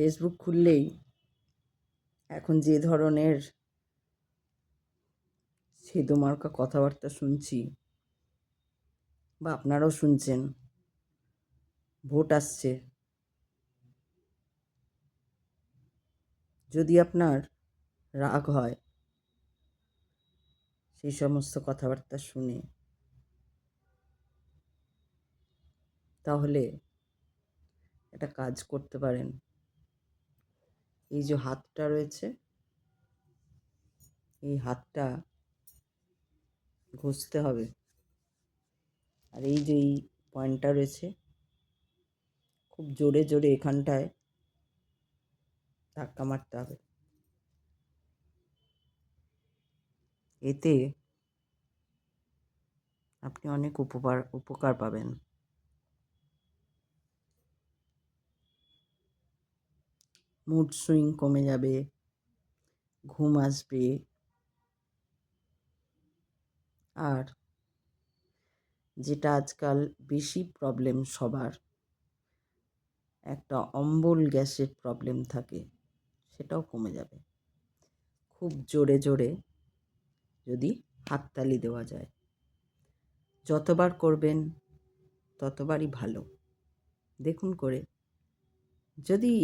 Facebook খুললেই এখন যে ধরনের ছেদমার্কা কথাবার্তা শুনছি বা আপনারাও শুনছেন, ভোট আসছে, যদি আপনার রাগ হয় সেই সমস্ত কথাবার্তা শুনে, তাহলে একটা কাজ করতে পারেন। এই যে হাতটা রয়েছে, এই হাতটা ঘষতে হবে, আর এই যে এই পয়েন্টটা রয়েছে, খুব জোরে জোরে এখানটায় ধাক্কা মারতে হবে। এতে আপনি অনেক উপকার পাবেন। মুড সুইং কমে যাবে, ঘুম আসবে, আর যেটা আজকাল বেশি প্রবলেম সবার, একটা অম্বল গ্যাসের প্রবলেম থাকে, সেটাও কমে যাবে খুব জোরে জোরে যদি হাততালি দেওয়া যায়। যতবার করবেন ততবারই ভালো। দেখুন করে, যদি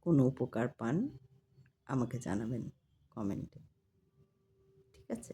কোনো উপকার পান আমাকে জানাবেন কমেন্টে। ঠিক আছে?